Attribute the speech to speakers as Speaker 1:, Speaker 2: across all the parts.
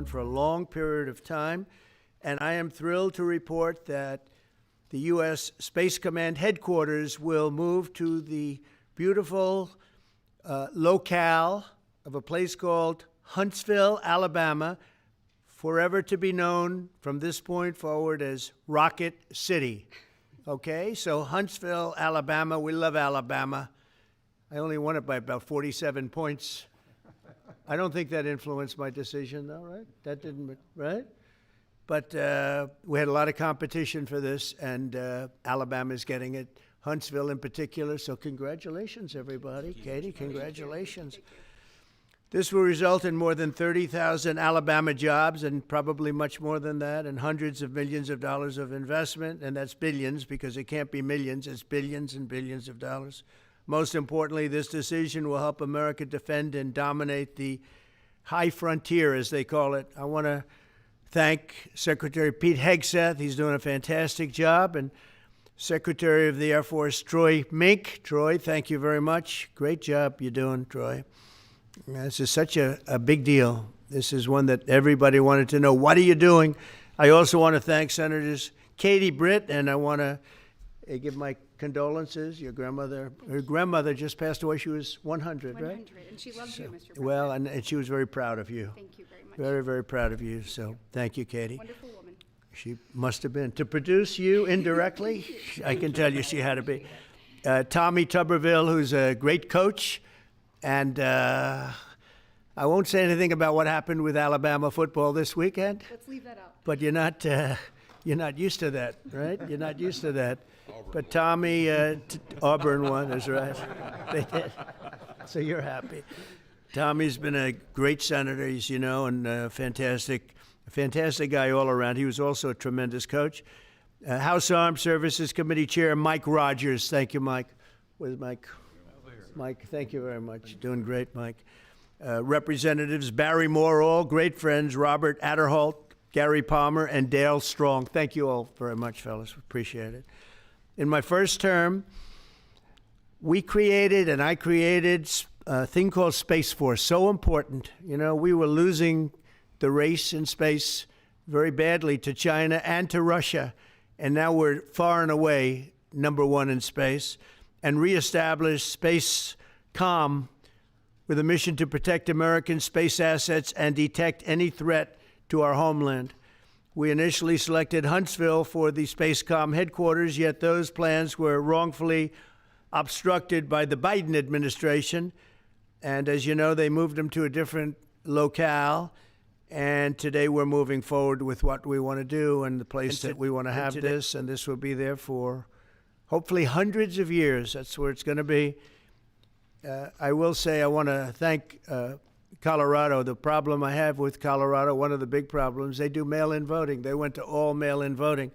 Speaker 1: on for a long period of time. And I am thrilled to report that the U.S. Space Command headquarters will move to the beautiful locale of a place called Huntsville, Alabama, forever to be known from this point forward as Rocket City. Okay, so Huntsville, Alabama, we love Alabama. I only won it by about 47 points. I don't think that influenced my decision, though, right? That didn't, right? But we had a lot of competition for this, and Alabama's getting it, Huntsville in particular. So congratulations, everybody. Katie, congratulations. This will result in more than 30,000 Alabama jobs, and probably much more than that, and hundreds of millions of dollars of investment, and that's billions, because it can't be millions, it's billions and billions of dollars. Most importantly, this decision will help America defend and dominate the high frontier, as they call it. I want to thank Secretary Pete Hegseth. He's doing a fantastic job. And Secretary of the Air Force Troy Mink. Troy, thank you very much. Great job you're doing, Troy. This is such a big deal. This is one that everybody wanted to know. What are you doing? I also want to thank Senators Katie Britt, and I want to give my condolences. Your grandmother, her grandmother just passed away. She was 100, right?
Speaker 2: 100, and she loves you, Mr. President.
Speaker 1: Well, and she was very proud of you.
Speaker 2: Thank you very much.
Speaker 1: Very, very proud of you. So thank you, Katie.
Speaker 2: Wonderful woman.
Speaker 1: She must have been. To produce you indirectly, I can tell you she had to be. Tommy Tuberville, who's a great coach. And I won't say anything about what happened with Alabama football this weekend.
Speaker 2: Let's leave that out.
Speaker 1: But you're not used to that, right? You're not used to that. But Tommy, Auburn won, that's right. They did. So you're happy. Tommy's been a great senator, as you know, and a fantastic guy all around. He was also a tremendous coach. House Armed Services Committee Chair Mike Rogers. Thank you, Mike. Where's Mike? Mike, thank you very much. Doing great, Mike. Representatives Barry Moore, all great friends, Robert Adderholt, Gary Palmer, and Dale Strong. Thank you all very much, fellas. Appreciate it. In my first term, I created a thing called Space Force, so important. You know, we were losing the race in space very badly to China and to Russia, and now we're far and away #1 in space, and reestablished Space Com with a mission to protect American space assets and detect any threat to our homeland. We initially selected Huntsville for the Spacecom headquarters, yet those plans were wrongfully obstructed by the Biden administration. And as you know, they moved them to a different locale. And today we're moving forward with what we want to do and the place that we want to have this. And this will be there for hopefully hundreds of years. That's where it's going to be. I will say I want to thank Colorado. The problem I have with Colorado, one of the big problems, they do mail-in voting. They went to all mail-in voting.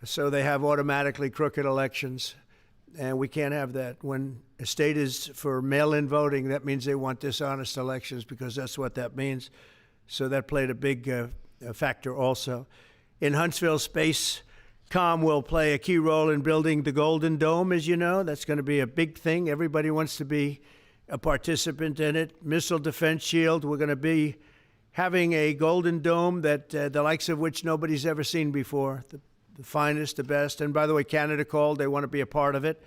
Speaker 1: So they have automatically crooked elections. And we can't have that. When a state is for mail-in voting, that means they want dishonest elections, because that's what that means. So that played a big factor also. In Huntsville, Spacecom will play a key role in building the Golden Dome, as you know. That's going to be a big thing. Everybody wants to be a participant in it. Missile Defense Shield, we're going to be having a Golden Dome that the likes of which nobody's ever seen before. The finest, the best. And by the way, Canada called. They want to be a part of it,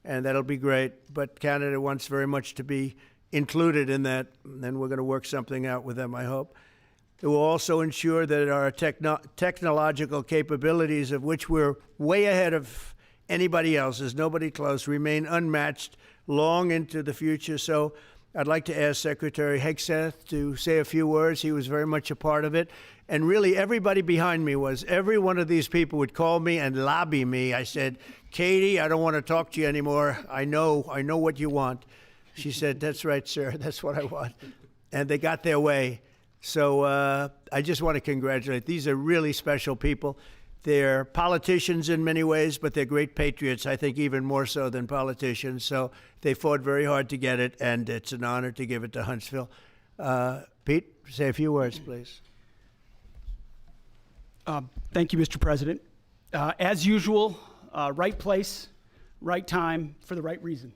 Speaker 1: and that'll be great. But Canada wants very much to be included in that, and we're going to work something out with them, I hope. It will also ensure that our technological capabilities, of which we're way ahead of anybody else, there's nobody close, remain unmatched long into the future. So I'd like to ask Secretary Hegseth to say a few words. He was very much a part of it. And really, everybody behind me was. Every one of these people would call me and lobby me. I said, Katie, I don't want to talk to you anymore. I know what you want. She said, that's right, sir. That's what I want. And they got their way. So I just want to congratulate. These are really special people. They're politicians in many ways, but they're great patriots, I think even more so than politicians. So they fought very hard to get it, and it's an honor to give it to Huntsville. Pete, say a few words, please.
Speaker 3: Thank you, Mr. President. As usual, right place, right time, for the right reason.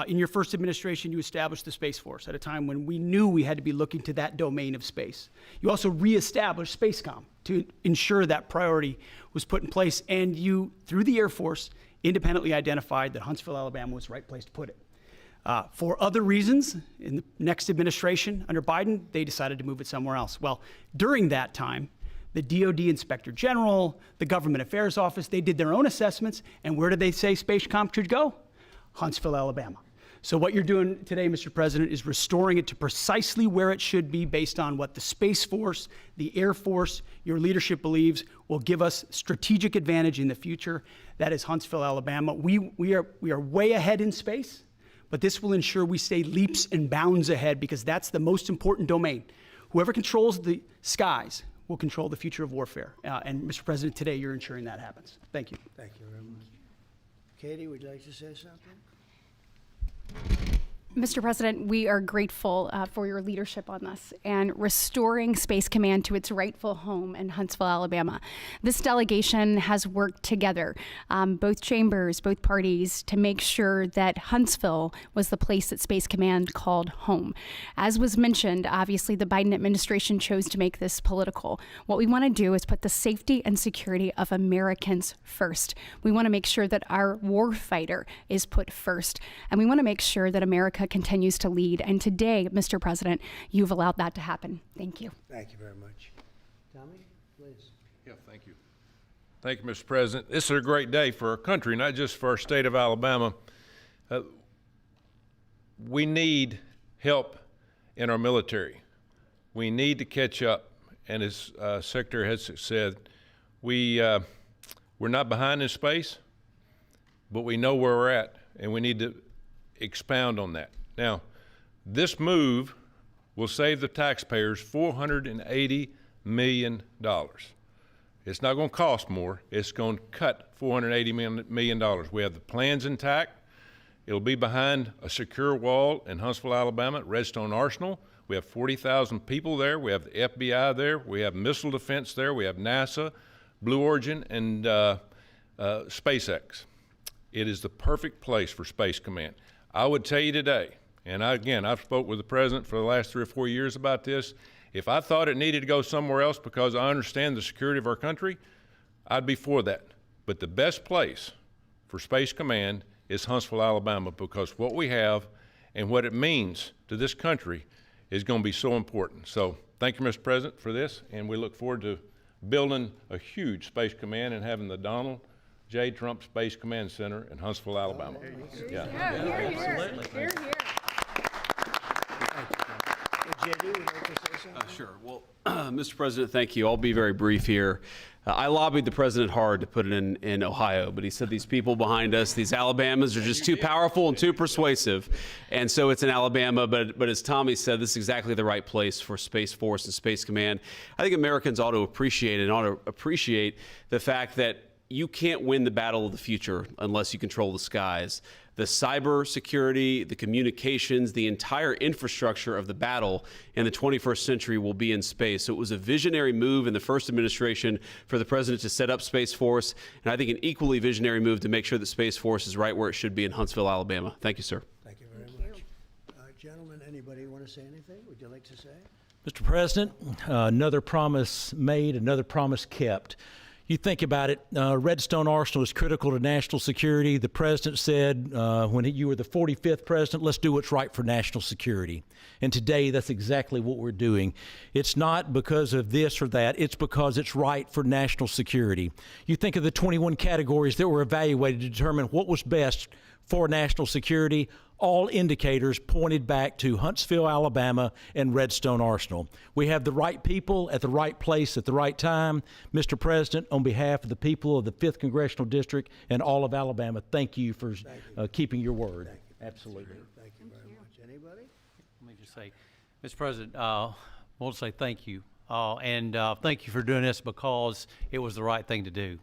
Speaker 3: In your first administration, you established the Space Force at a time when we knew we had to be looking to that domain of space. You also reestablished SpaceCom to ensure that priority was put in place, and you, through the Air Force, independently identified that Huntsville, Alabama was the right place to put it. For other reasons, in the next administration under Biden, they decided to move it somewhere else. Well, during that time, the DoD Inspector General, the Government Affairs Office, they did their own assessments, and where did they say SpaceCom should go? Huntsville, Alabama. So what you're doing today, Mr. President, is restoring it to precisely where it should be based on what the Space Force, the Air Force, your leadership believes will give us strategic advantage in the future. That is Huntsville, Alabama. We are way ahead in space, but this will ensure we stay leaps and bounds ahead because that's the most important domain. Whoever controls the skies will control the future of warfare. And Mr. President, today you're ensuring that happens. Thank you.
Speaker 1: Thank you very much. Katie, would you like to say something?
Speaker 2: Mr. President, we are grateful for your leadership on this and restoring Space Command to its rightful home in Huntsville, Alabama. This delegation has worked together, both chambers, both parties, to make sure that Huntsville was the place that Space Command called home. As was mentioned, obviously the Biden administration chose to make this political. What we want to do is put the safety and security of Americans first. We want to make sure that our war fighter is put first, and we want to make sure that America continues to lead. And today, Mr. President, you've allowed that to happen. Thank you.
Speaker 1: Thank you very much. Tommy, please.
Speaker 4: Yeah, thank you. Thank you, Mr. President. This is a great day for our country, not just for our state of Alabama. We need help in our military. We need to catch up. And as Secretary has said, we're not behind in space, but we know where we're at, and we need to expound on that. Now, this move will save the taxpayers $480 million. It's not going to cost more. It's going to cut $480 million. We have the plans intact. It'll be behind a secure wall in Huntsville, Alabama, at Redstone Arsenal. We have 40,000 people there. We have the FBI there. We have missile defense there. We have NASA, Blue Origin, and SpaceX. It is the perfect place for Space Command. I would tell you today, and I've spoke with the President for the last 3 or 4 years about this, if I thought it needed to go somewhere else because I understand the security of our country, I'd be for that. But the best place for Space Command is Huntsville, Alabama, because what we have and what it means to this country is going to be so important. So thank you, Mr. President, for this, and we look forward to building a huge Space Command and having the Donald J. Trump Space Command Center in Huntsville, Alabama.
Speaker 2: Here.
Speaker 1: JD, would you like to say something?
Speaker 5: Sure. Well, Mr. President, thank you. I'll be very brief here. I lobbied the president hard to put it in Ohio, but he said these people behind us, these Alabamas, are just too powerful and too persuasive. And so it's in Alabama, but as Tommy said, this is exactly the right place for Space Force and Space Command. I think Americans ought to appreciate the fact that you can't win the battle of the future unless you control the skies. The cyber security, the communications, the entire infrastructure of the battle in the 21st century will be in space. So it was a visionary move in the first administration for the president to set up Space Force, and I think an equally visionary move to make sure that Space Force is right where it should be in Huntsville, Alabama. Thank you, sir.
Speaker 1: Thank you very much. Gentlemen, anybody want to say anything? Would you like to say?
Speaker 6: Mr. President, another promise made, another promise kept. You think about it, Redstone Arsenal is critical to national security. The president said when you were the 45th president, let's do what's right for national security. And today, that's exactly what we're doing. It's not because of this or that. It's because it's right for national security. You think of the 21 categories that were evaluated to determine what was best for national security. All indicators pointed back to Huntsville, Alabama, and Redstone Arsenal. We have the right people at the right place at the right time. Mr. President, on behalf of the people of the 5th Congressional District and all of Alabama, thank you for keeping your word.
Speaker 1: Thank you.
Speaker 6: Absolutely.
Speaker 1: Thank you very much. Anybody?
Speaker 7: Let me just say, Mr. President, I want to say thank you. And thank you for doing this because it was the right thing to do.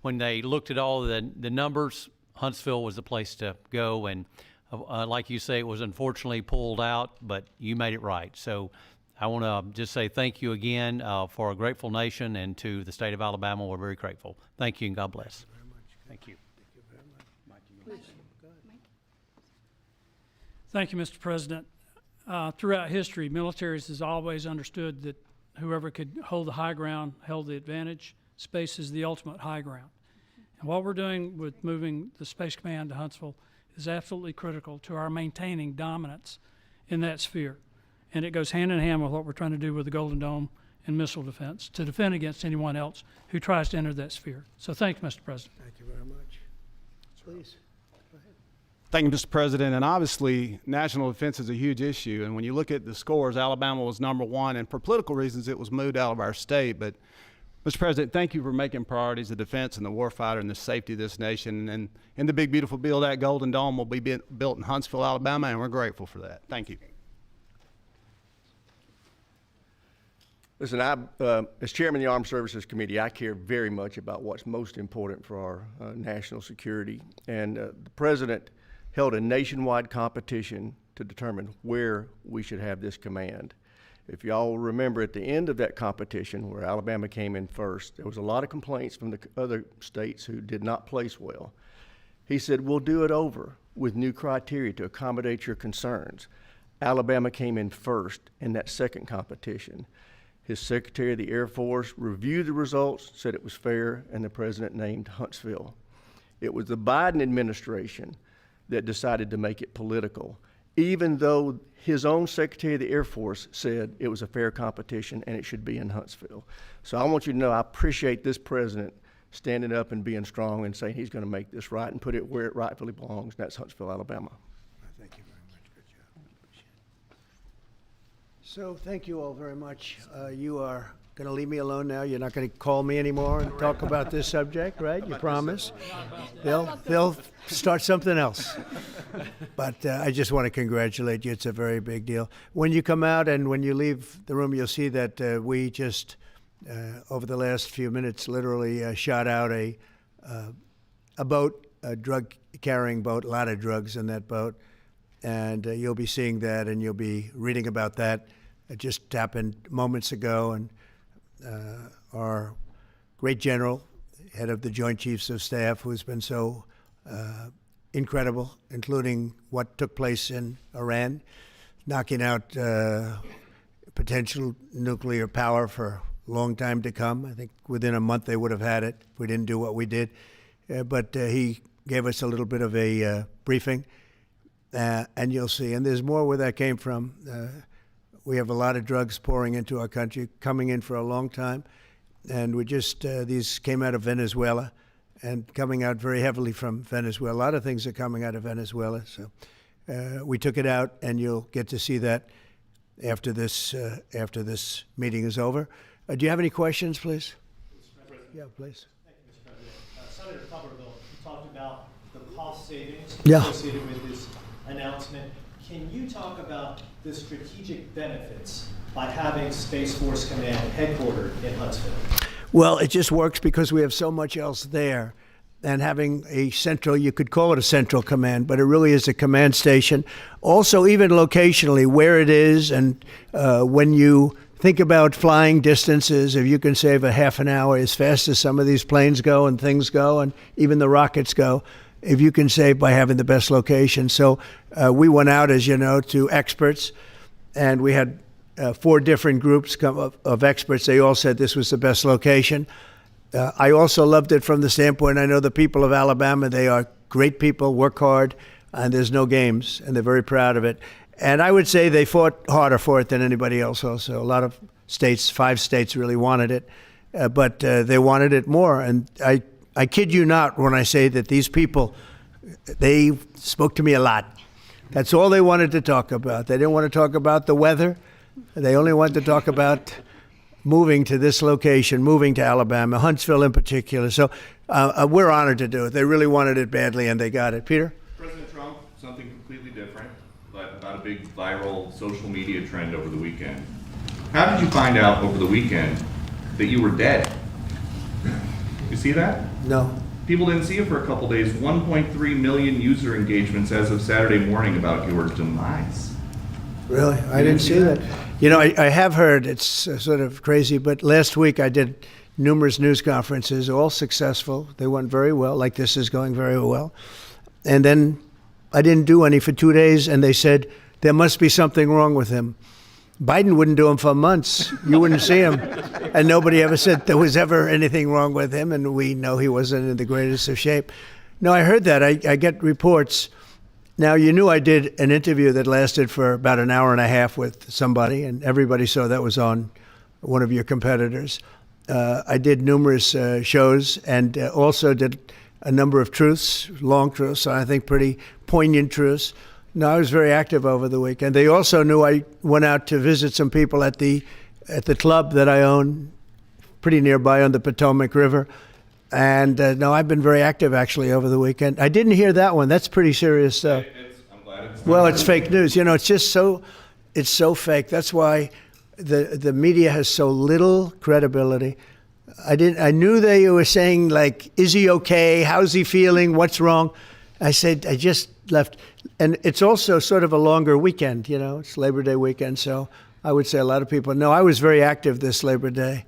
Speaker 7: When they looked at all the numbers, Huntsville was the place to go, and like you say, it was unfortunately pulled out, but you made it right. So I want to just say thank you again for a grateful nation, and to the state of Alabama, we're very grateful. Thank you, and God bless.
Speaker 1: Very much.
Speaker 7: Thank you.
Speaker 1: Thank you very much. Please, go ahead.
Speaker 8: Thank you, Mr. President. Throughout history, militaries has always understood that whoever could hold the high ground held the advantage. Space is the ultimate high ground. And what we're doing with moving the Space Command to Huntsville is absolutely critical to our maintaining dominance in that sphere. And it goes hand in hand with what we're trying to do with the Golden Dome and missile defense to defend against anyone else who tries to enter that sphere. So thank you, Mr. President.
Speaker 1: Thank you very much. Please.
Speaker 9: Thank you, Mr. President. And obviously, national defense is a huge issue. And when you look at the scores, Alabama was #1. And for political reasons, it was moved out of our state. But, Mr. President, thank you for making priorities the defense and the warfighter and the safety of this nation. And in the big, beautiful bill, that Golden Dome will be built in Huntsville, Alabama, and we're grateful for that. Thank you.
Speaker 10: Listen, as chairman of the Armed Services Committee, I care very much about what's most important for our national security. And the president held a nationwide competition to determine where we should have this command. If y'all remember, at the end of that competition, where Alabama came in first, there was a lot of complaints from the other states who did not place well. He said, we'll do it over with new criteria to accommodate your concerns. Alabama came in first in that second competition. His Secretary of the Air Force reviewed the results, said it was fair, and the president named Huntsville. It was the Biden administration that decided to make it political, even though his own Secretary of the Air Force said it was a fair competition and it should be in Huntsville. So I want you to know I appreciate this president standing up and being strong and saying he's going to make this right and put it where it rightfully belongs, and that's Huntsville, Alabama.
Speaker 1: Thank you very much. Good job. Appreciate it. So thank you all very much. You are going to leave me alone now. You're not going to call me anymore and talk about this subject, right? You promise? They'll start something else. But I just want to congratulate you. It's a very big deal. When you come out and when you leave the room, you'll see that we just, over the last few minutes, literally shot out a boat, a drug-carrying boat, a lot of drugs in that boat. And you'll be seeing that and you'll be reading about that. It just happened moments ago, and our great general, head of the Joint Chiefs of Staff, who's been so incredible, including what took place in Iran, knocking out potential nuclear power for a long time to come. I think within a month they would have had it if we didn't do what we did. But he gave us a little bit of a briefing, and you'll see. And there's more where that came from. We have a lot of drugs pouring into our country, coming in for a long time. And we just, these came out of Venezuela and coming out very heavily from Venezuela. A lot of things are coming out of Venezuela. So we took it out, and you'll get to see that after this meeting is over. Do you have any questions, please? Yeah, please.
Speaker 11: Thank you, Mr. President. Senator Tuberville, you talked about the cost savings associated with this announcement. Can you talk about the strategic benefits by having Space Force Command headquartered in Huntsville?
Speaker 1: Well, it just works because we have so much else there. And having a central, you could call it a central command, but it really is a command station. Also, even locationally, where it is, and when you think about flying distances, if you can save a half an hour as fast as some of these planes go and things go, and even the rockets go, if you can save by having the best location. So we went out, as you know, to experts, and we had 4 different groups of experts. They all said this was the best location. I also loved it from the standpoint, I know the people of Alabama, they are great people, work hard, and there's no games, and they're very proud of it. And I would say they fought harder for it than anybody else also. A lot of states, 5 states really wanted it, but they wanted it more. And I kid you not when I say that these people, they spoke to me a lot. That's all they wanted to talk about. They didn't want to talk about the weather. They only wanted to talk about moving to this location, moving to Alabama, Huntsville in particular. So we're honored to do it. They really wanted it badly, and they got it. Peter?
Speaker 12: President Trump, something completely different, but about a big viral social media trend over the weekend. How did you find out over the weekend that you were dead? You see that?
Speaker 1: No.
Speaker 12: People didn't see it for a couple days. 1.3 million user engagements as of Saturday morning about your demise.
Speaker 1: Really? I didn't see that. You know, I have heard, it's sort of crazy, but last week I did numerous news conferences, all successful. They went very well, like this is going very well. And then I didn't do any for 2 days, and they said, there must be something wrong with him. Biden wouldn't do them for months. You wouldn't see him. And nobody ever said there was ever anything wrong with him, and we know he wasn't in the greatest of shape. No, I heard that. I get reports. Now, you knew I did an interview that lasted for about an hour and a half with somebody, and everybody saw that was on one of your competitors. I did numerous shows and also did a number of truths, long truths, I think pretty poignant truths. No, I was very active over the weekend. They also knew I went out to visit some people at the club that I own, pretty nearby on the Potomac River. And no, I've been very active actually over the weekend. I didn't hear that one. That's pretty serious stuff.
Speaker 12: I'm glad it's
Speaker 1: Well, it's fake news. You know, it's just it's so fake. That's why the media has so little credibility. I knew they were saying, like, is he okay? How's he feeling? What's wrong? I said, I just left. And it's also sort of a longer weekend, you know, it's Labor Day weekend. So I would say a lot of people know I was very active this Labor Day.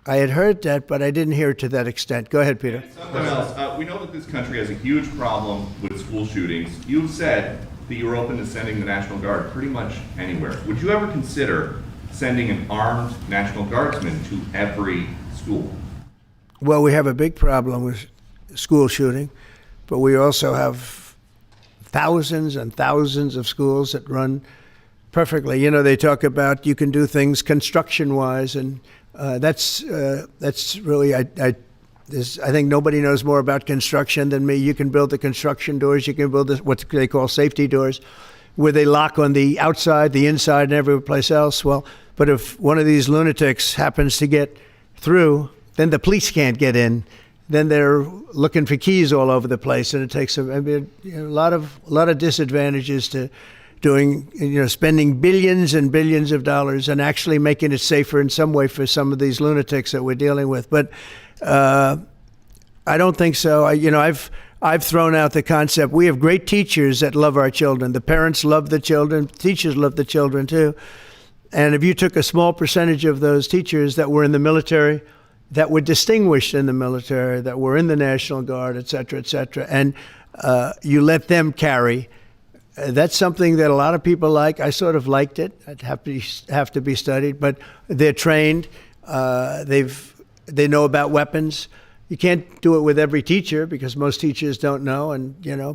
Speaker 1: I had heard that, but I didn't hear it to that extent. Go ahead, Peter.
Speaker 12: Something else. We know that this country has a huge problem with school shootings. You've said that you're open to sending the National Guard pretty much anywhere. Would you ever consider sending an armed National Guardsman to every school?
Speaker 1: Well, we have a big problem with school shooting, but we also have thousands and thousands of schools that run perfectly. You know, they talk about you can do things construction-wise, and that's really, I think nobody knows more about construction than me. You can build the construction doors. You can build what they call safety doors, where they lock on the outside, the inside, and every place else. Well, but if one of these lunatics happens to get through, then the police can't get in. Then they're looking for keys all over the place, and it takes a lot of disadvantages to doing, spending billions and billions of dollars and actually making it safer in some way for some of these lunatics that we're dealing with. But I don't think so. I've thrown out the concept. We have great teachers that love our children. The parents love the children. Teachers love the children too. And if you took a small percentage of those teachers that were in the military, that were distinguished in the military, that were in the National Guard, et cetera, and you let them carry, that's something that a lot of people like. I sort of liked it. I'd have to be studied, but they're trained. They know about weapons. You can't do it with every teacher because most teachers don't know,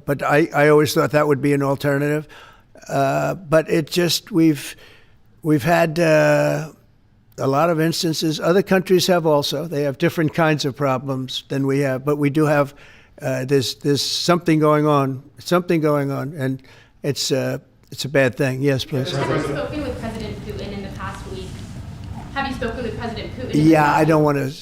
Speaker 1: but I always thought that would be an alternative. But it just, we've had a lot of instances. Other countries have also. They have different kinds of problems than we have, but we do have, there's something going on, and it's a bad thing. Yes, please.
Speaker 13: Have you spoken with President Putin in the past week? Have you spoken with President Putin?
Speaker 1: Yeah, I don't want to.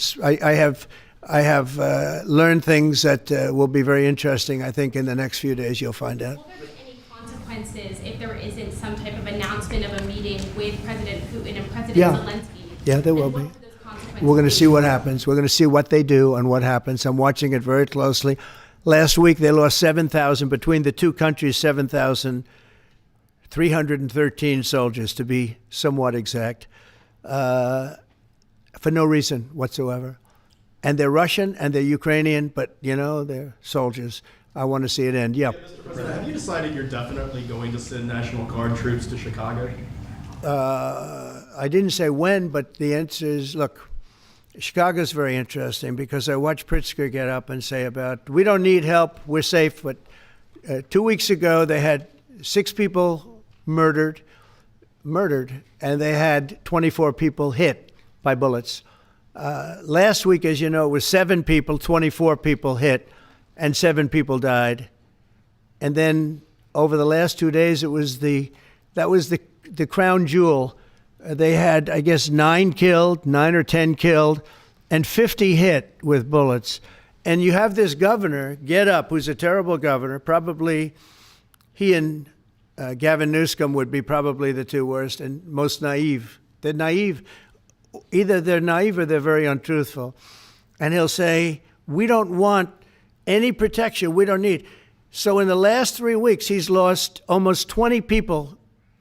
Speaker 1: I have learned things that will be very interesting. I think in the next few days you'll find out.
Speaker 13: Will there be any consequences if there isn't some type of announcement of a meeting with President Putin and President Zelensky?
Speaker 1: Yeah, there will be. We're going to see what happens. We're going to see what they do and what happens. I'm watching it very closely. Last week, they lost 7,000, between the two countries, 7,313 soldiers, to be somewhat exact, for no reason whatsoever. And they're Russian and they're Ukrainian, but, they're soldiers. I want to see it end. Yeah.
Speaker 14: Mr. President, have you decided you're definitely going to send National Guard troops to Chicago?
Speaker 1: I didn't say when, but the answer is, look, Chicago's very interesting because I watched Pritzker get up and say we don't need help, we're safe. But 2 weeks ago, they had 6 people murdered, and they had 24 people hit by bullets. Last week, as you know, it was 7 people, 24 people hit, and 7 people died. And then over the last 2 days, that was the crown jewel. They had, I guess, 9 or 10 killed, and 50 hit with bullets. And you have this governor get up, who's a terrible governor. Probably he and Gavin Newsom would be probably the 2 worst and most naive. They're naive. Either they're naive or they're very untruthful. And he'll say, we don't want any protection. We don't need. So in the last 3 weeks, he's lost almost 20 people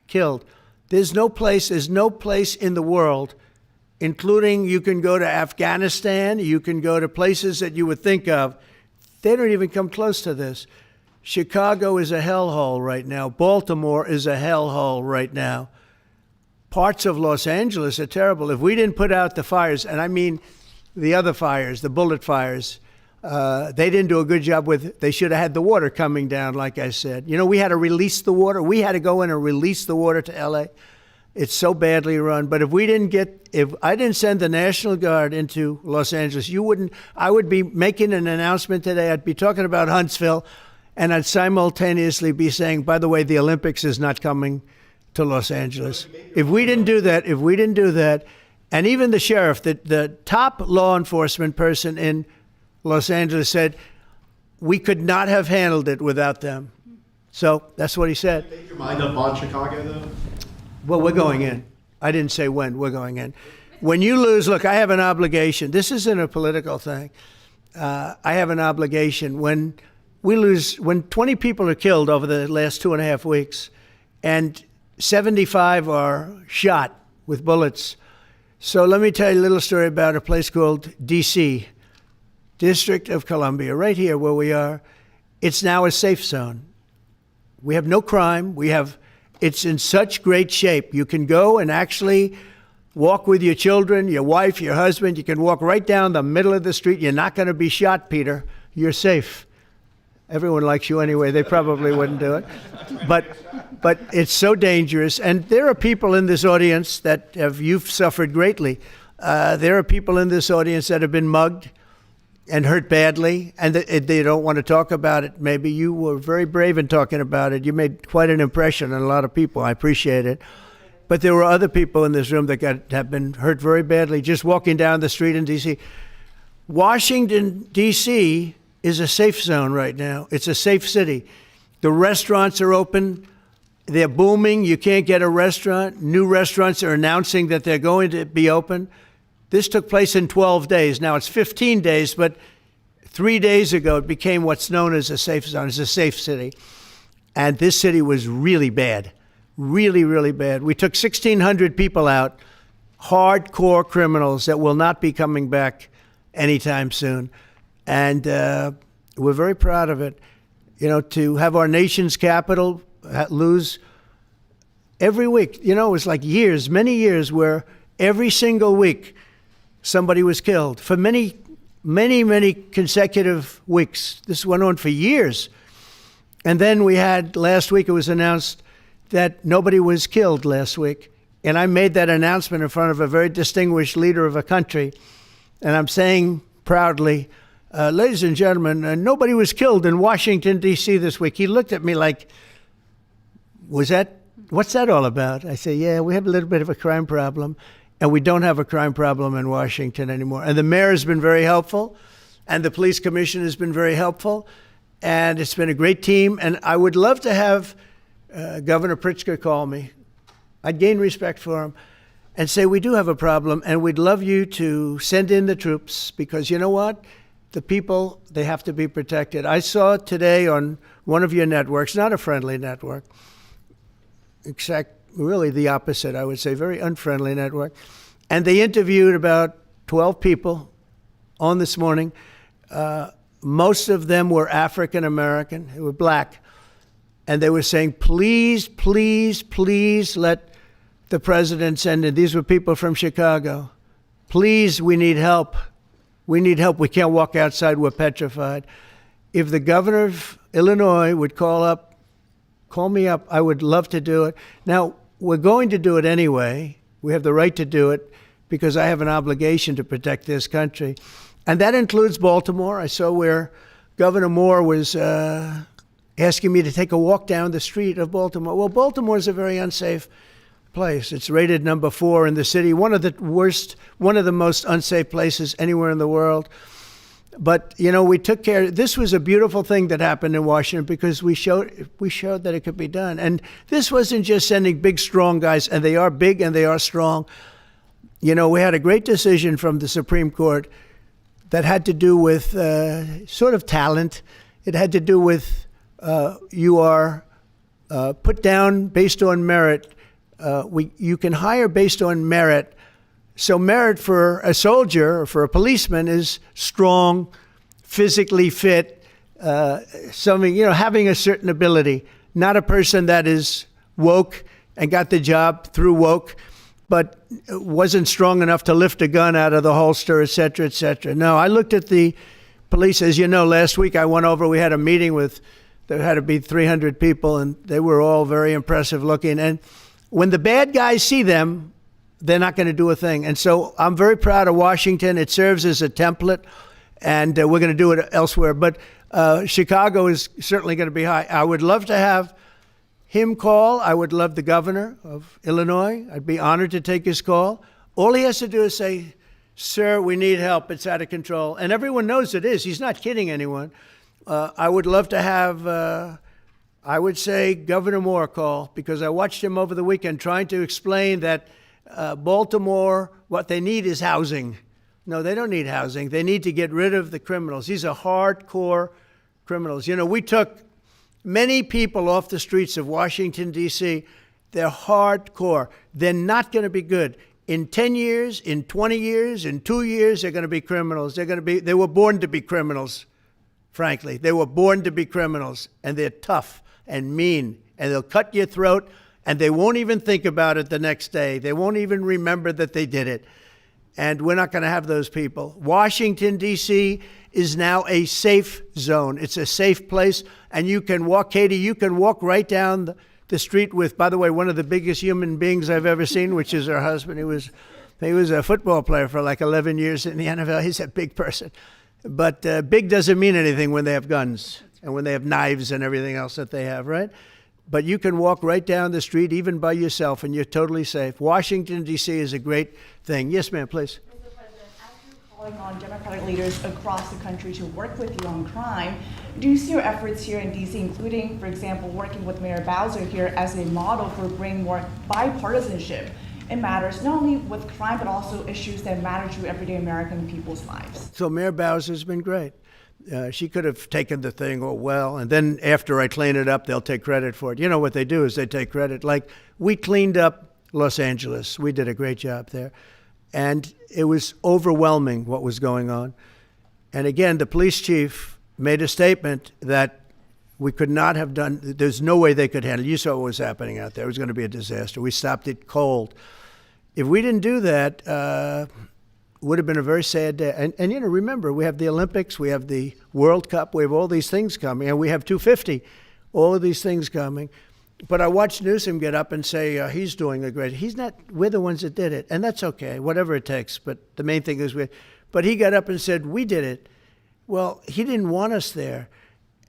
Speaker 1: killed. There's no place in the world, including you can go to Afghanistan, you can go to places that you would think of. They don't even come close to this. Chicago is a hellhole right now. Baltimore is a hellhole right now. Parts of Los Angeles are terrible. If we didn't put out the fires, and I mean the other fires, the bullet fires, they didn't do a good job with, they should have had the water coming down, like I said. You know, we had to release the water. We had to go in and release the water to LA. It's so badly run. But if I didn't send the National Guard into Los Angeles, I would be making an announcement today. I'd be talking about Huntsville, and I'd simultaneously be saying, by the way, the Olympics is not coming to Los Angeles. If we didn't do that, and even the sheriff, the top law enforcement person in Los Angeles said, we could not have handled it without them. So that's what he said.
Speaker 14: Did you make your mind up on Chicago, though?
Speaker 1: Well, we're going in. I didn't say when. We're going in. When you lose, look, I have an obligation. This isn't a political thing. I have an obligation. When we lose, when 20 people are killed over the last 2.5 weeks, and 75 are shot with bullets. So let me tell you a little story about a place called D.C., District of Columbia, right here where we are. It's now a safe zone. We have no crime. It's in such great shape. You can go and actually walk with your children, your wife, your husband. You can walk right down the middle of the street. You're not going to be shot, Peter. You're safe. Everyone likes you anyway. They probably wouldn't do it. But it's so dangerous. And there are people in this audience that you've suffered greatly. There are people in this audience that have been mugged and hurt badly, and they don't want to talk about it. Maybe you were very brave in talking about it. You made quite an impression on a lot of people. I appreciate it. But there were other people in this room that have been hurt very badly just walking down the street in D.C. Washington, D.C. is a safe zone right now. It's a safe city. The restaurants are open. They're booming. You can't get a restaurant. New restaurants are announcing that they're going to be open. This took place in 12 days. Now it's 15 days, but 3 days ago it became what's known as a safe zone. It's a safe city. And this city was really bad, really, really bad. We took 1,600 people out, hardcore criminals that will not be coming back anytime soon. And we're very proud of it. You know, to have our nation's capital lose every week. You know, it was like years, many years, where every single week somebody was killed for many, many, many consecutive weeks. This went on for years. And then we had, last week it was announced that nobody was killed last week. And I made that announcement in front of a very distinguished leader of a country. And I'm saying proudly, ladies and gentlemen, nobody was killed in Washington, D.C. this week. He looked at me like, what's that all about? I say, yeah, we have a little bit of a crime problem. And we don't have a crime problem in Washington anymore. And the mayor has been very helpful, and the police commission has been very helpful, and it's been a great team. And I would love to have Governor Pritzker call me. I'd gain respect for him and say, we do have a problem, and we'd love you to send in the troops, because you know what? The people, they have to be protected. I saw today on one of your networks, not a friendly network, really the opposite, I would say, very unfriendly network. And they interviewed about 12 people on this morning. Most of them were African American, they were black. And they were saying, please, please, please let the president send in. These were people from Chicago. Please, we need help. We need help. We can't walk outside. We're petrified. If the governor of Illinois would call me up, I would love to do it. Now, we're going to do it anyway. We have the right to do it because I have an obligation to protect this country. And that includes Baltimore. I saw where Governor Moore was asking me to take a walk down the street of Baltimore. Well, Baltimore is a very unsafe place. It's rated number 4 in the city, one of the most unsafe places anywhere in the world. But, you know, we took care. This was a beautiful thing that happened in Washington because we showed that it could be done. And this wasn't just sending big, strong guys, and they are big and they are strong. You know, we had a great decision from the Supreme Court that had to do with sort of talent. It had to do with you are put down based on merit. You can hire based on merit. So merit for a soldier or for a policeman is strong, physically fit, having a certain ability, not a person that is woke and got the job through woke, but wasn't strong enough to lift a gun out of the holster, et cetera, et cetera. No, I looked at the police. As you know, last week I went over, we had a meeting with, there had to be 300 people, and they were all very impressive looking. And when the bad guys see them, they're not going to do a thing. And so I'm very proud of Washington. It serves as a template, and we're going to do it elsewhere. But Chicago is certainly going to be high. I would love to have him call. I would love the governor of Illinois. I'd be honored to take his call. All he has to do is say, sir, we need help. It's out of control. And everyone knows it is. He's not kidding anyone. I would love to have, I would say, Governor Moore call, because I watched him over the weekend trying to explain that Baltimore, what they need is housing. No, they don't need housing. They need to get rid of the criminals. These are hardcore criminals. You know, we took many people off the streets of Washington, D.C. They're hardcore. They're not going to be good. In 10 years, in 20 years, in 2 years, they're going to be criminals. They were born to be criminals, frankly. They were born to be criminals, and they're tough and mean, and they'll cut your throat, and they won't even think about it the next day. They won't even remember that they did it. And we're not going to have those people. Washington, D.C. is now a safe zone. It's a safe place. And you can walk, Katie, you can walk right down the street with, by the way, one of the biggest human beings I've ever seen, which is her husband. He was a football player for like 11 years in the NFL. He's a big person. But big doesn't mean anything when they have guns and when they have knives and everything else that they have, right? But you can walk right down the street, even by yourself, and you're totally safe. Washington, D.C. is a great thing. Yes, ma'am, please.
Speaker 15: Mr. President, as you're calling on Democratic leaders across the country to work with you on crime, do you see your efforts here in D.C., including, for example, working with Mayor Bowser here as a model for bringing more bipartisanship in matters not only with crime, but also issues that matter to everyday American people's lives?
Speaker 1: So Mayor Bowser's been great. She could have taken the thing, oh, well, and then after I clean it up, they'll take credit for it. You know what they do is they take credit. Like, we cleaned up Los Angeles. We did a great job there. And it was overwhelming what was going on. And again, the police chief made a statement that we could not have done, there's no way they could handle it. You saw what was happening out there. It was going to be a disaster. We stopped it cold. If we didn't do that, would have been a very sad day. And you know, remember, we have the Olympics, we have the World Cup, we have all these things coming, and we have 250, all of these things coming. But I watched Newsom get up and say he's doing a great, he's not, we're the ones that did it, and that's okay, whatever it takes, but the main thing is but he got up and said, we did it. Well, he didn't want us there,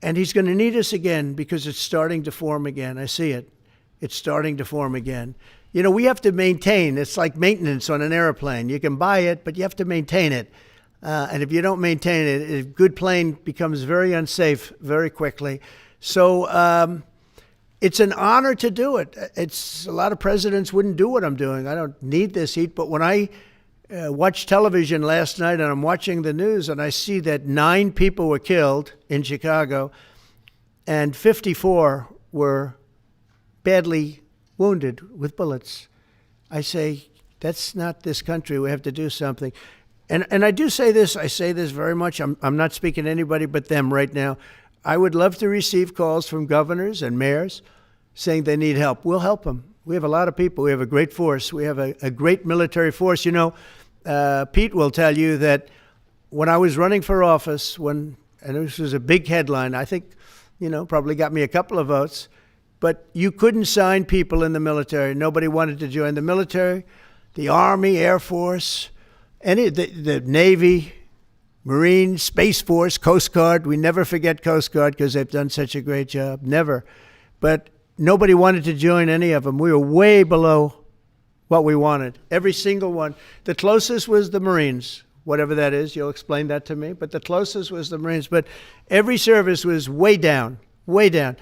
Speaker 1: and he's going to need us again because it's starting to form again. I see it. It's starting to form again. You know, we have to maintain. It's like maintenance on an airplane. You can buy it, but you have to maintain it. And if you don't maintain it, a good plane becomes very unsafe very quickly. So it's an honor to do it. It's a lot of presidents wouldn't do what I'm doing. I don't need this heat. But when I watched television last night and I'm watching the news and I see that 9 people were killed in Chicago and 54 were badly wounded with bullets, I say, that's not this country. We have to do something. And I do say this, I say this very much. I'm not speaking to anybody but them right now. I would love to receive calls from governors and mayors saying they need help. We'll help them. We have a lot of people. We have a great force. We have a great military force. You know, Pete will tell you that when I was running for office, and this was a big headline, I think, you know, probably got me a couple of votes, but you couldn't sign people in the military. Nobody wanted to join the military, the Army, Air Force, the Navy, Marines, Space Force, Coast Guard. We never forget Coast Guard because they've done such a great job. Never. But nobody wanted to join any of them. We were way below what we wanted. Every single one. The closest was the Marines, whatever that is. You'll explain that to me. But the closest was the Marines. But every service was way down, way down.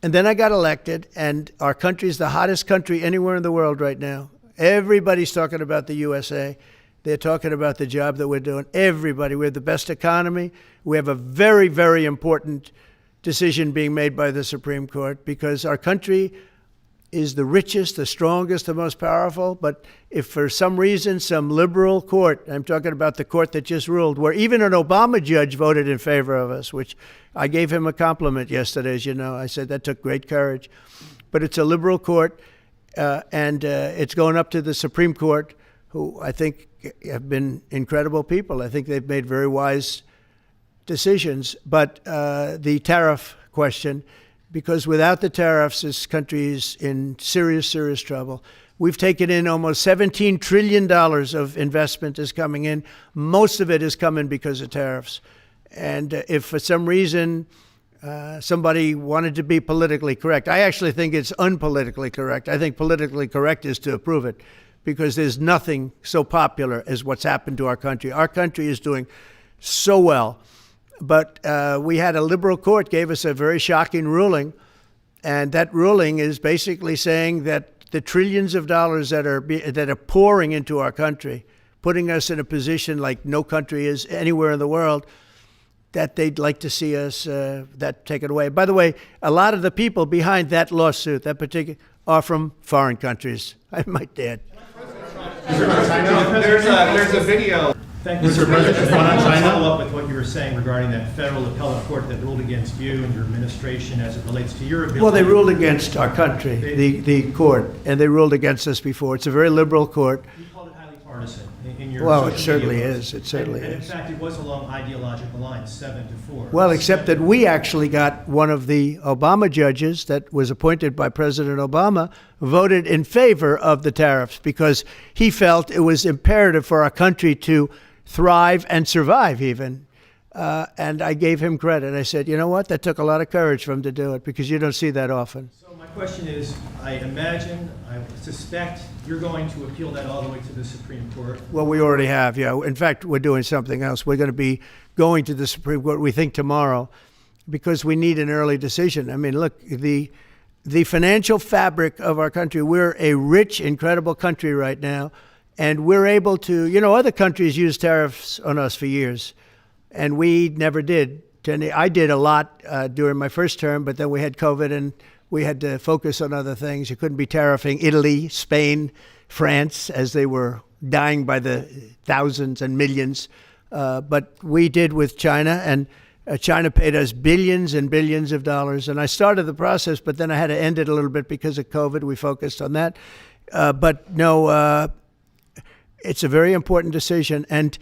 Speaker 1: And then I got elected, and our country's the hottest country anywhere in the world right now. Everybody's talking about the USA. They're talking about the job that we're doing. Everybody. We have the best economy. We have a very, very important decision being made by the Supreme Court because our country is the richest, the strongest, the most powerful. But if for some reason some liberal court, I'm talking about the court that just ruled, where even an Obama judge voted in favor of us, which I gave him a compliment yesterday, as you know. I said that took great courage. But it's a liberal court, and it's going up to the Supreme Court, who I think have been incredible people. I think they've made very wise decisions. But the tariff question, because without the tariffs, this country is in serious, serious trouble. We've taken in almost $17 trillion of investment is coming in. Most of it is coming because of tariffs. And if for some reason somebody wanted to be politically correct, I actually think it's unpolitically correct. I think politically correct is to approve it, because there's nothing so popular as what's happened to our country. Our country is doing so well. But we had a liberal court gave us a very shocking ruling, and that ruling is basically saying that the trillions of dollars that are pouring into our country, putting us in a position like no country is anywhere in the world, that they'd like to see us that taken away. By the way, a lot of the people behind that lawsuit, that particular, are from foreign countries, I might add.
Speaker 12: There's a video.
Speaker 11: Thank you, Mr. President. Just want to follow up with what you were saying regarding that federal appellate court that ruled against you and your administration as it relates to your ability.
Speaker 1: Well, they ruled against our country, the court, and they ruled against us before. It's a very liberal court.
Speaker 11: You called it highly partisan in your
Speaker 1: Well,
Speaker 11: social
Speaker 1: it certainly
Speaker 11: media
Speaker 1: is.
Speaker 11: posts.
Speaker 1: It certainly
Speaker 11: and
Speaker 1: is.
Speaker 11: in fact, it was along ideological lines, 7-4.
Speaker 1: Well, except that we actually got one of the Obama judges that was appointed by President Obama voted in favor of the tariffs, because he felt it was imperative for our country to thrive and survive even. And I gave him credit. I said, you know what? That took a lot of courage for him to do it, because you don't see that often.
Speaker 11: So my question is, I suspect you're going to appeal that all the way to the Supreme Court.
Speaker 1: Well, we already have, yeah. In fact, we're doing something else. We're going to be going to the Supreme Court, we think, tomorrow, because we need an early decision. I mean, look, the financial fabric of our country, we're a rich, incredible country right now. And we're able to, you know, other countries use tariffs on us for years, and we never did. I did a lot during my first term, but then we had COVID and we had to focus on other things. You couldn't be tariffing Italy, Spain, France, as they were dying by the thousands and millions. But we did with China, and China paid us billions and billions of dollars. And I started the process, but then I had to end it a little bit because of COVID. We focused on that. But no, it's a very important decision, and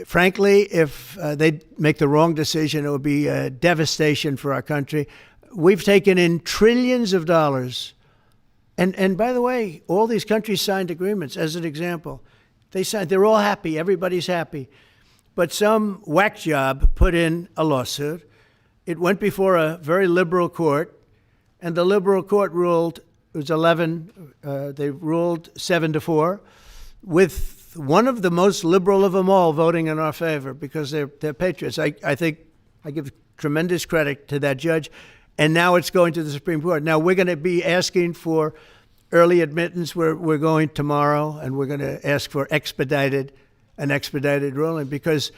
Speaker 1: frankly, if they make the wrong decision, it would be a devastation for our country. We've taken in trillions of dollars, and by the way, all these countries signed agreements. As an example, they're all happy, everybody's happy, but some whack job put in a lawsuit. It went before a very liberal court, and the liberal court ruled, it was 11, they ruled 7-4. With one of the most liberal of them all voting in our favor, because they're patriots. I think I give tremendous credit to that judge. And now it's going to the Supreme Court. Now we're going to be asking for early admittance. We're going tomorrow, and we're going to ask for an expedited ruling, because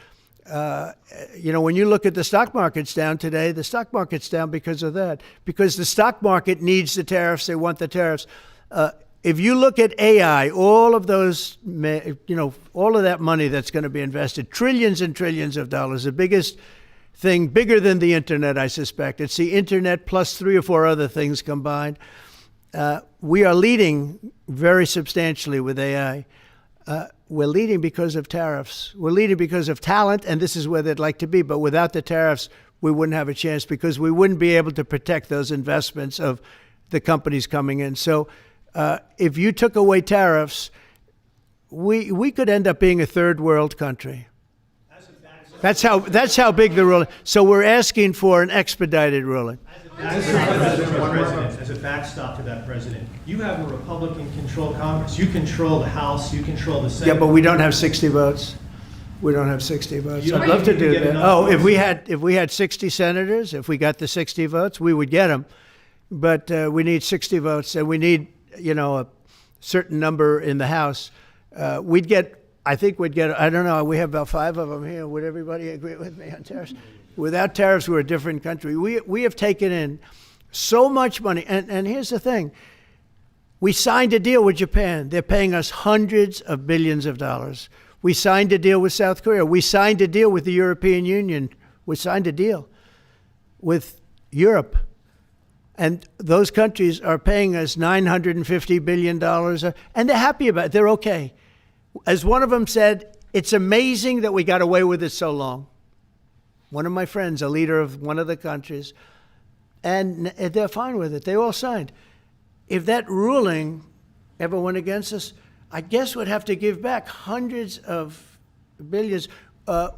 Speaker 1: you know, when you look at the stock market's down today, the stock market's down because of that. Because the stock market needs the tariffs. They want the tariffs. If you look at AI, all of those, you know, all of that money that's going to be invested, trillions and trillions of dollars, the biggest thing, bigger than the internet, I suspect. It's the internet plus 3 or 4 other things combined. We are leading very substantially with AI. We're leading because of tariffs. We're leading because of talent, and this is where they'd like to be. But without the tariffs, we wouldn't have a chance, because we wouldn't be able to protect those investments of the companies coming in. So if you took away tariffs, we could end up being a third world country. That's how big the ruling. So we're asking for an expedited ruling.
Speaker 11: As a backstop to that, President, you have a Republican-controlled Congress. You control the House. You control the Senate.
Speaker 1: Yeah, but we don't have 60 votes. We don't have 60 votes. I'd love to do that.
Speaker 11: Oh,
Speaker 1: if we had 60 senators, if we got the 60 votes, we would get them. But we need 60 votes, and we need, you know, a certain number in the House. I think we'd get, I don't know, we have about 5 of them here. Would everybody agree with me on tariffs? Without tariffs, we're a different country. We have taken in so much money. And here's the thing. We signed a deal with Japan. They're paying us hundreds of billions of dollars. We signed a deal with South Korea. We signed a deal with the European Union. We signed a deal with Europe. And those countries are paying us $950 billion, and they're happy about it. They're okay. As one of them said, it's amazing that we got away with it so long. One of my friends, a leader of one of the countries, and they're fine with it. They all signed. If that ruling ever went against us, I guess we'd have to give back hundreds of billions.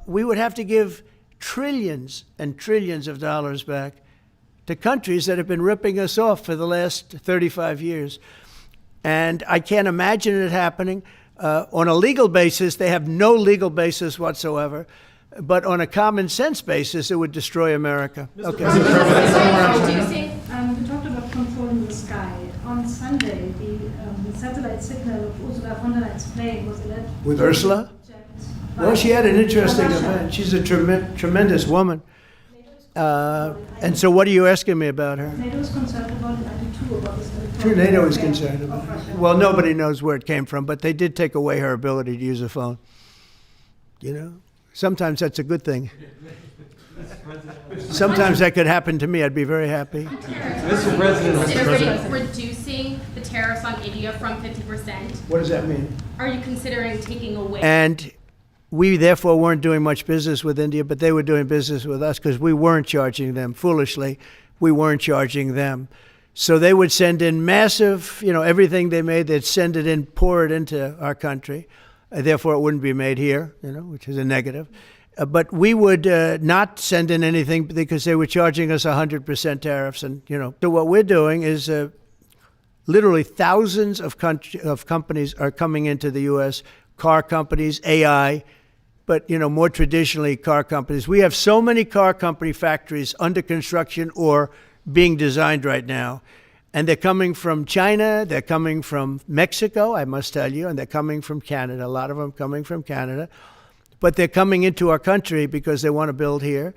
Speaker 1: We would have to give trillions and trillions of dollars back to countries that have been ripping us off for the last 35 years. And I can't imagine it happening. On a legal basis, they have no legal basis whatsoever. But on a common sense basis, it would destroy America. Okay.
Speaker 13: Reducing,
Speaker 16: we talked about controlling the sky. On Sunday, the satellite signal of Ursula von der Leyen's plane was alleged.
Speaker 1: With Ursula? Well, she had an interesting event. She's a tremendous woman. And so what are you asking me about her?
Speaker 16: NATO is concerned about it, I do too, about this.
Speaker 1: Sure, NATO is concerned about it. Well, nobody knows where it came from, but they did take away her ability to use a phone. You know? Sometimes that's a good thing. Sometimes that could happen to me. I'd be very happy.
Speaker 13: Mr. President, reducing the tariffs on India from 50%.
Speaker 1: What does that mean?
Speaker 13: Are you considering taking away?
Speaker 1: And we therefore weren't doing much business with India, but they were doing business with us because we weren't charging them. Foolishly, we weren't charging them. So they would send in massive, everything they made, they'd send it in, pour it into our country. Therefore, it wouldn't be made here, which is a negative. But we would not send in anything because they were charging us 100% tariffs. And, so what we're doing is literally thousands of companies are coming into the U.S., car companies, AI, but, more traditionally, car companies. We have so many car company factories under construction or being designed right now. And they're coming from China, they're coming from Mexico, I must tell you, and they're coming from Canada, a lot of them coming from Canada. But they're coming into our country because they want to build here.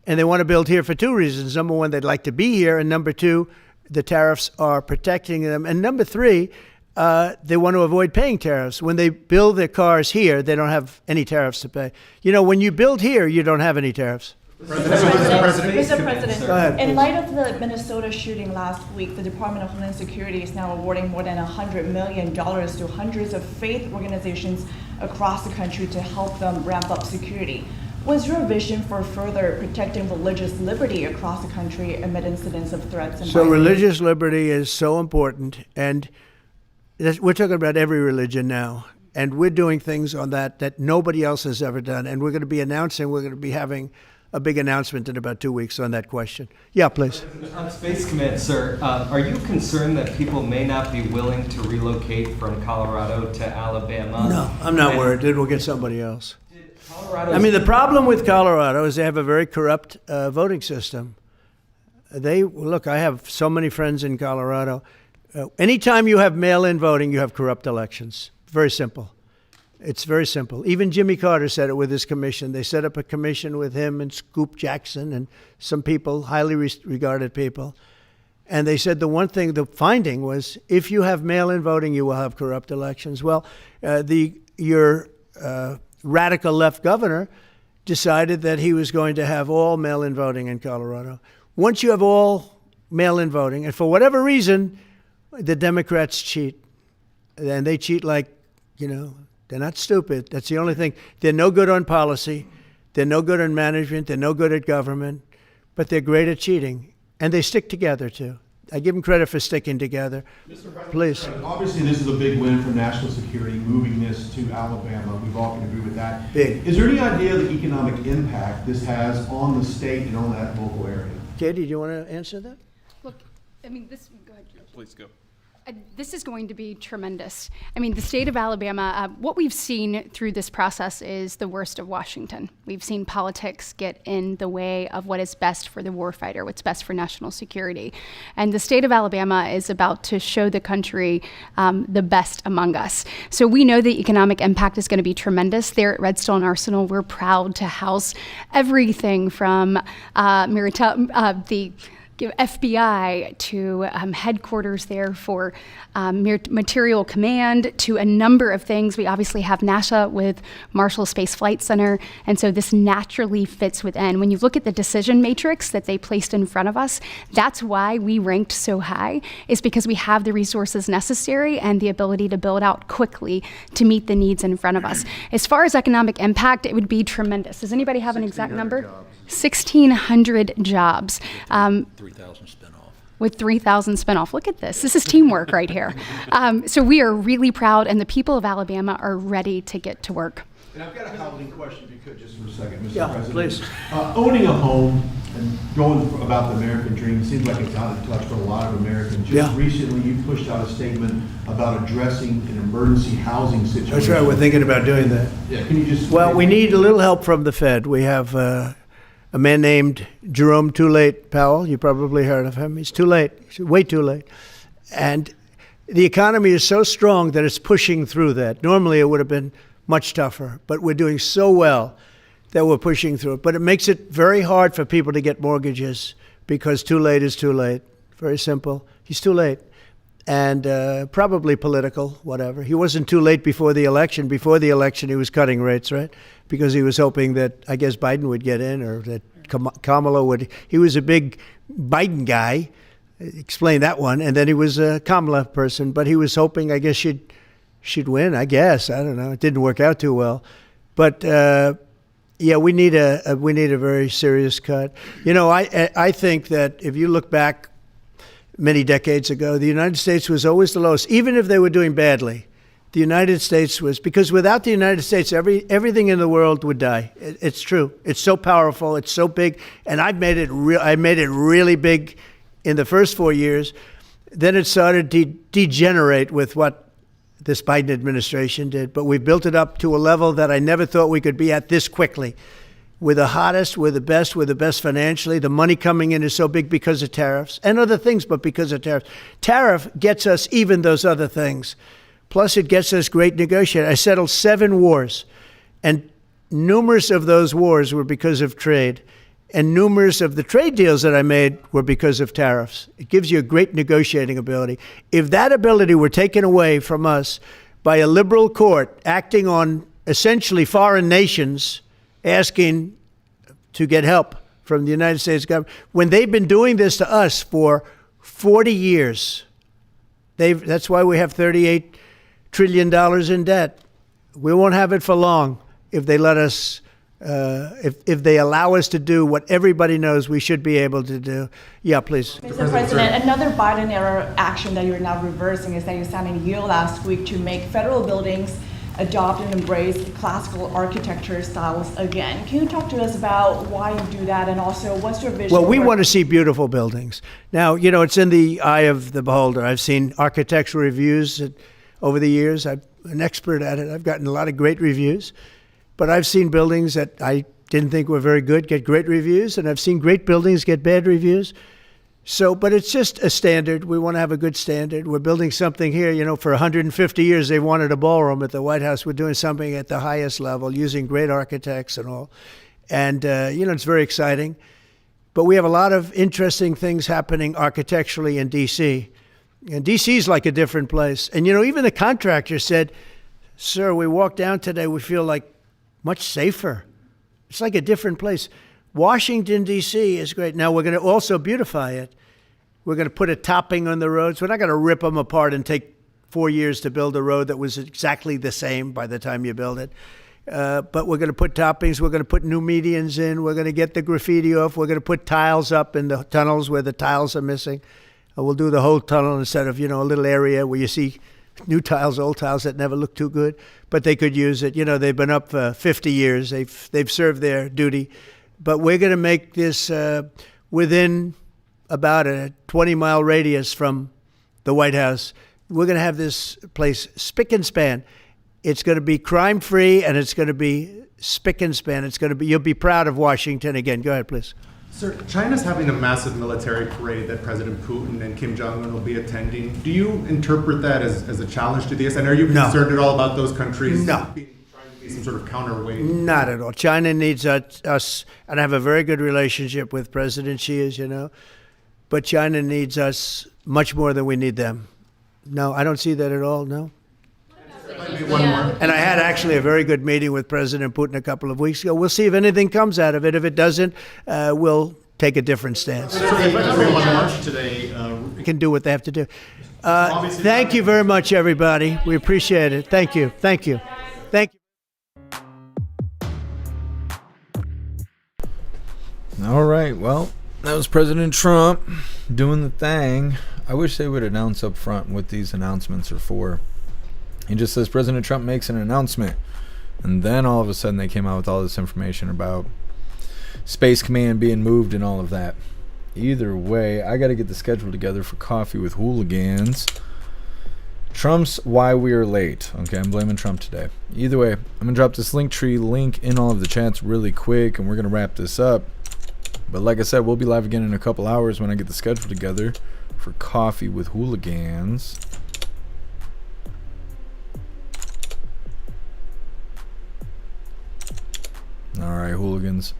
Speaker 1: And they want to build here for two reasons. Number one, they'd like to be here. And number two, the tariffs are protecting them. And number three, they want to avoid paying tariffs. When they build their cars here, they don't have any tariffs to pay. When you build here, you don't have any tariffs.
Speaker 15: Mr. President,
Speaker 1: Go ahead,
Speaker 15: in
Speaker 1: please.
Speaker 15: light of the Minnesota shooting last week, the Department of Homeland Security is now awarding more than $100 million to hundreds of faith organizations across the country to help them ramp up security. What's your vision for further protecting religious liberty across the country amid incidents of threats and
Speaker 1: So
Speaker 15: violence?
Speaker 1: religious liberty is so important, and we're talking about every religion now, and we're doing things on that nobody else has ever done, and we're going to be having a big announcement in about 2 weeks on that question. Yeah, please.
Speaker 17: On Space Command, sir, are you concerned that people may not be willing to relocate from Colorado to Alabama?
Speaker 1: No, I'm not worried. It will get somebody else. The problem with Colorado is they have a very corrupt voting system. I have so many friends in Colorado. Anytime you have mail-in voting, you have corrupt elections. Very simple. It's very simple. Even Jimmy Carter said it with his commission. They set up a commission with him and Scoop Jackson and some people, highly regarded people. And they said the finding was, if you have mail-in voting, you will have corrupt elections. Well, your radical left governor decided that he was going to have all mail-in voting in Colorado. Once you have all mail-in voting, and for whatever reason, the Democrats cheat. And they cheat like, they're not stupid. That's the only thing. They're no good on policy. They're no good on management. They're no good at government. But they're great at cheating. And they stick together, too. I give them credit for sticking together.
Speaker 18: Mr. President,
Speaker 1: Please.
Speaker 18: Obviously, this is a big win for national security, moving this to Alabama. We've all can agree with that.
Speaker 1: Big.
Speaker 18: Is there any idea of the economic impact this has on the state and on that local area?
Speaker 1: Katie, do you want to answer that?
Speaker 2: Look, this, go ahead, George.
Speaker 5: Please go.
Speaker 2: This is going to be tremendous. The state of Alabama, what we've seen through this process is the worst of Washington. We've seen politics get in the way of what is best for the warfighter, what's best for national security. And the state of Alabama is about to show the country the best among us. So we know the economic impact is going to be tremendous. There at Redstone Arsenal, we're proud to house everything from the FBI to headquarters there for material command to a number of things. We obviously have NASA with Marshall Space Flight Center, and so this naturally fits within. When you look at the decision matrix that they placed in front of us, that's why we ranked so high, is because we have the resources necessary and the ability to build out quickly to meet the needs in front of us. As far as economic impact, it would be tremendous. Does anybody have an exact number? 1,600 jobs.
Speaker 6: 3,000 spin-off.
Speaker 2: With 3,000 spin-off. Look at this. This is teamwork right here. So we are really proud, and the people of Alabama are ready to get to work.
Speaker 18: And I've got a housing question, if you could, just for a second, Mr.
Speaker 1: Yeah,
Speaker 18: President.
Speaker 1: please.
Speaker 18: Owning a home and going about the American dream seems like it's out of touch for a lot of Americans. Just recently, you pushed out a statement about addressing an emergency housing situation.
Speaker 1: That's right, we're thinking about doing that.
Speaker 18: Yeah, can you just...
Speaker 1: Well, we need a little help from the Fed. We have a man named Jerome Too Late Powell. You probably heard of him. He's too late. He's way too late. And the economy is so strong that it's pushing through that. Normally, it would have been much tougher, but we're doing so well that we're pushing through it. But it makes it very hard for people to get mortgages because too late is too late. Very simple. He's too late. And probably political, whatever. He wasn't too late before the election. Before the election, he was cutting rates, right? Because he was hoping that, I guess, Biden would get in or that Kamala would. He was a big Biden guy. Explain that one. And then he was a Kamala person. But he was hoping, I guess, she'd win, I guess. I don't know. It didn't work out too well. But, yeah, we need a very serious cut. You know, I think that if you look back many decades ago, the United States was always the lowest, even if they were doing badly. The United States was, because without the United States, everything in the world would die. It's true. It's so powerful. It's so big. And I made it really big in the first 4 years. Then it started to degenerate with what this Biden administration did. But we built it up to a level that I never thought we could be at this quickly. We're the hottest, we're the best financially. The money coming in is so big because of tariffs and other things, but because of tariffs. Tariff gets us even those other things. Plus, it gets us great negotiating. I settled 7 wars, and numerous of those wars were because of trade, and numerous of the trade deals that I made were because of tariffs. It gives you a great negotiating ability. If that ability were taken away from us by a liberal court acting on essentially foreign nations, asking to get help from the United States government, when they've been doing this to us for 40 years, that's why we have $38 trillion in debt. We won't have it for long if they let us, if they allow us to do what everybody knows we should be able to do. Yeah, please.
Speaker 15: Mr. President, another Biden-era action that you're now reversing is that you signed a deal last week to make federal buildings adopt and embrace classical architecture styles again. Can you talk to us about why you do that, and also what's your vision?
Speaker 1: Well, we want to see beautiful buildings. Now, you know, it's in the eye of the beholder. I've seen architectural reviews over the years. I'm an expert at it. I've gotten a lot of great reviews. But I've seen buildings that I didn't think were very good get great reviews, and I've seen great buildings get bad reviews. So, but it's just a standard. We want to have a good standard. We're building something here, you know, for 150 years they wanted a ballroom at the White House. We're doing something at the highest level using great architects and all. And, you know, it's very exciting. But we have a lot of interesting things happening architecturally in D.C. And D.C. is like a different place. And, you know, even the contractor said, sir, we walked down today, we feel like much safer. It's like a different place. Washington, D.C. is great. Now, we're going to also beautify it. We're going to put a topping on the roads. We're not going to rip them apart and take 4 years to build a road that was exactly the same by the time you build it. But we're going to put toppings. We're going to put new medians in. We're going to get the graffiti off. We're going to put tiles up in the tunnels where the tiles are missing. We'll do the whole tunnel instead of, you know, a little area where you see new tiles, old tiles that never look too good. But they could use it. You know, they've been up for 50 years. They've served their duty. But we're going to make this within about a 20-mile radius from the White House. We're going to have this place spick and span. It's going to be crime-free, and it's going to be spick and span. It's going to be, you'll be proud of Washington again. Go ahead, please.
Speaker 14: Sir, China's having a massive military parade that President Putin and Kim Jong-un will be attending. Do you interpret that as a challenge to this? And are you concerned at all about those countries?
Speaker 1: No.
Speaker 14: Some sort of counterweight?
Speaker 1: Not at all. China needs us, and I have a very good relationship with President Xi, as you know. but China needs us much more than we need them. No, I don't see that at all, no? And I had actually a very good meeting with President Putin a couple of weeks ago. We'll see if anything comes out of it. If it doesn't, we'll take a different stance. We can do what they have to do. Thank you very much, everybody. We appreciate it. Thank you. Thank you. Thank you.
Speaker 19: All right, well, that was President Trump doing the thing. I wish they would announce up front what these announcements are for. He just says President Trump makes an announcement, and then all of a sudden they came out with all this information about Space Command being moved and all of that. Either way, I got to get the schedule together for Coffee with Hooligans. Trump's why we are late. Okay, I'm blaming Trump today. Either way, I'm going to drop this Linktree link in all of the chats really quick, and we're going to wrap this up. But like I said, we'll be live again in a couple hours when I get the schedule together for Coffee with Hooligans. Alright, hooligans.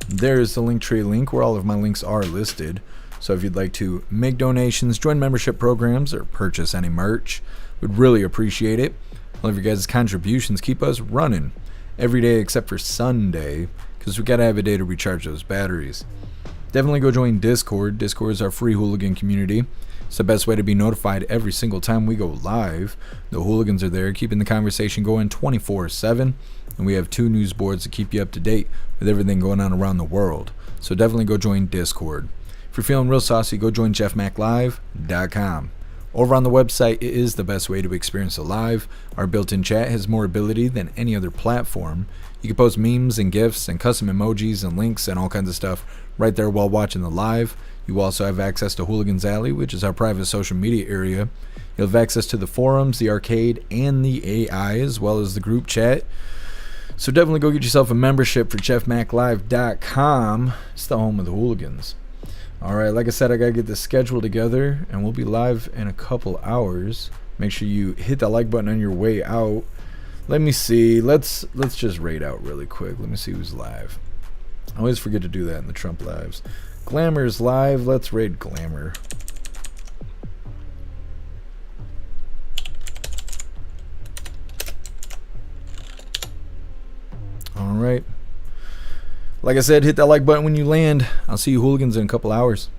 Speaker 19: There's the Linktree link where all of my links are listed. So if you'd like to make donations, join membership programs, or purchase any merch, we'd really appreciate it. All of your guys' contributions keep us running every day except for Sunday, because we gotta have a day to recharge those batteries. Definitely go join Discord. Discord is our free hooligan community. It's the best way to be notified every single time we go live. The hooligans are there keeping the conversation going 24/7, and we have 2 news boards to keep you up to date with everything going on around the world. So definitely go join Discord. If you're feeling real saucy, go join jeffmaclive.com. Over on the website, it is the best way to experience a live. Our built-in chat has more ability than any other platform. You can post memes and GIFs and custom emojis and links and all kinds of stuff right there while watching the live. You also have access to Hooligans Alley, which is our private social media area. You'll have access to the forums, the arcade, and the AI, as well as the group chat. So definitely go get yourself a membership for jeffmaclive.com. It's the home of the hooligans. Alright, like I said, I gotta get the schedule together, and we'll be live in a couple hours. Make sure you hit that like button on your way out. Let me see. Let's just raid out really quick. Let me see who's live. I always forget to do that in the Trump lives. Glamour's live. Let's raid Glamour. Alright. Like I said, hit that like button when you land. I'll see you hooligans in a couple hours.